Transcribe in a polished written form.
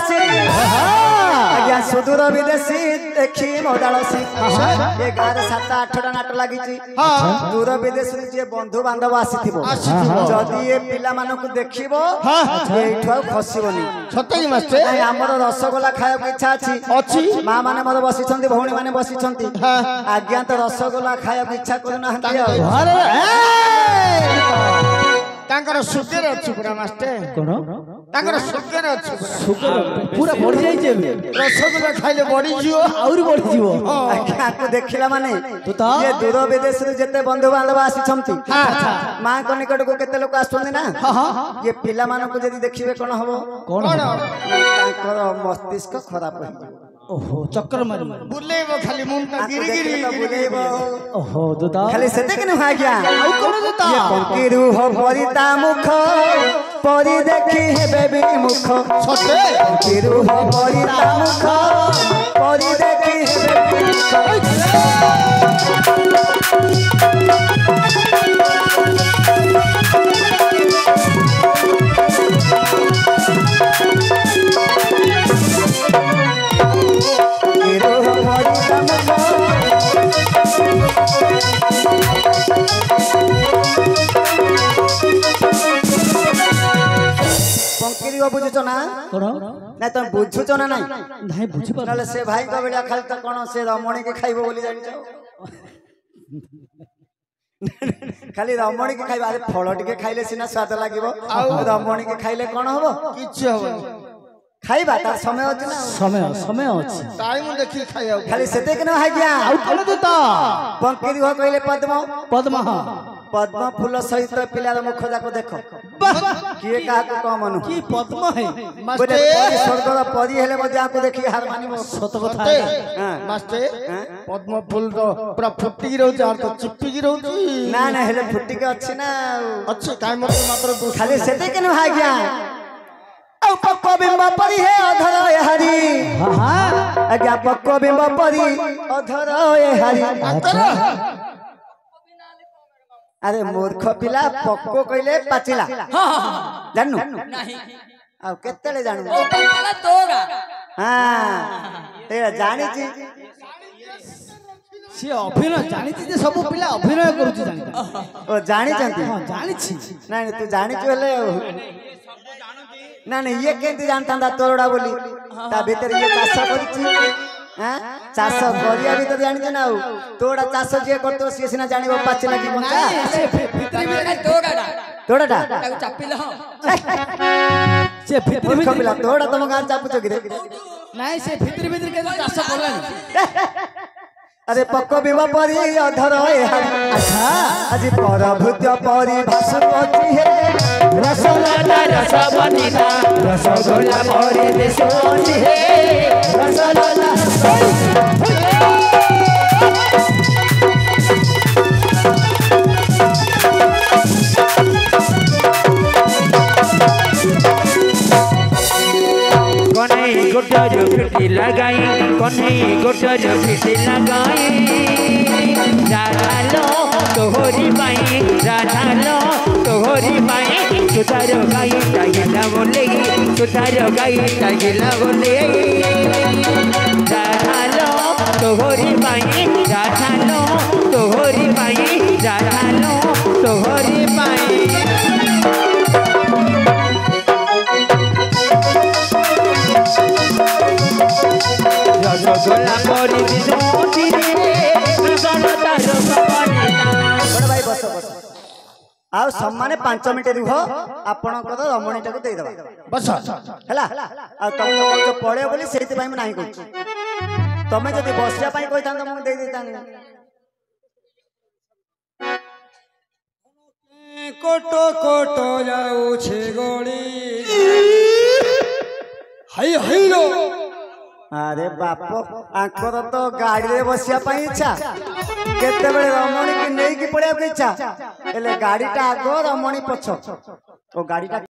मदालसी आज्ञा सुदूर विदेशी देखी मदालसी ये गाँव 7-8टा नाट लगी दूर विदेश जे बंधु बांधव आसीथिबो जदि ये पिला मानकु देखिबो एठो खसिबोनी सतई मास्टर हमर रसगोला खाया इच्छा अछि मां माने मद बसी छंती भौणी माने बसी छंती आज्ञा तो रसगोला खाया इच्छा करू ना तांकर सुगर अछि पूरा मास्टर कोन तांकर सुगर अछि सुगर पूरा बढ़ जाई जे रसगोला खाइले बढ़ी जियो और बढ़ जियो आज्ञा को देखिला माने ये दूर विदेश रे जते बंधु बांधव आसी छंती मां को निकट को केते लोक आछथि ना ये पिला मानन को यदि देखिबे कोन हबो कोन तांकर मस्तिष्क खराब हो ओहो चक्कर मारी बुलेबो खाली मुंडा गिरी गिरी बुलेबो ओहो दुता खाली सेते के न आज्ञा आ कोन दुता ये पंकीरू हो परिता मुख परि देखी हेबे बि मुख सते पंकीरू हो परिता मुख परि देखी हेबे बि पंकीरी को बुझुच ना कोन ना तुम बुझुच ना नहीं नहीं बुझी पर नाले से भाई को बेला खाली तो कोन से रमणी के खाइबो बोली जानि छ खाली रमणी के खाइबा अरे फल टिके खाइले सिना स्वाद लागिबो रमणी के खाइले कोन हबो किछ होबो खाइबा तार समय अछि ना समय अछि टाइम देखि खाइयो खाली सेते के न हागिया आ कोन दुता पंकीरी हो कहले पद्म पद्म फूल सहित पिलार मुख जाको देखो किए का को कमनु की पद्म है बोले स्वर्गर परी हेले मजे आको देखि हार मानिबो सत कथा मास्टर पद्म फूल तो पूरा फुट्टी रहउछ आर तो चिप्पी रहउछ ना ना हेले फुट्टी के अछि ना अच्छे टाइम मात्र खाली सेते के न हागिया औ पक्को बिंब परी है अधर ए हरि हां आज्ञा पक्को बिंब परी अधर ए हरि अरे मूर्ख पिला पक्को कहले पाचिला जाननु नहीं आ केतेले जानू ओ पक्का तोरा हां ते जानि छी से अभिनय जानि छी जे सब पिला अभिनय करू छी जानि ओ जानि छंती हां जानि छी नहीं तू जानि छी हेले ना नहीं ये केंती जानता तोरडा बोली ता भीतर ये चाष करछि हां चाष करिया भीतर जानि छ ना तोड़ा चाष जे करतो से सिना जानिबो पाछि लागि कोनता तोड़ाटा ताको चापिल हो से भितरी कपिला तोड़ा तुम गां चापुचो कि रे नहीं से भितरी के चाष करलानी अरे पक्को बिवा परी अधर ए अच्छा आज परभूत परी भासुपति हे रसगोला रसवनिता रसगोला परी देशोनी हे रसगोला कन्हई गोटर फिटी लगाई कन्हई गोटर फिटी लगाई राधालो तोहरी बाई राधालो तोहरी बाई सुतार गाई टाइला बोले सुतार गाई टाइला बोले राधालो तोहरी बाई राधालो तोहरी बाई राधालो तोहरी बाई रसगोला परी दिसोनी रे रसगोला रसवनिता बड़ भाई बस बस आउ सम्मान 5 मिनिट रुह आपणकर रमणीटा को देई दबा बस हला आ तुम जो पड़े बोली सेति भाई मैं नाही कहू तमे जदी बसिया पाई कहिता त मु देई देतानी कोटो कोटो जाऊ छे गोड़ी हाय हाइलो अरे बाप आंखर तो गाड़ी रे बसिया पाई इच्छा केते बेले रमणी की नेई की पड़े इच्छा एले गाड़ीटा आगो रमणी पछ ओ गाड़ीटा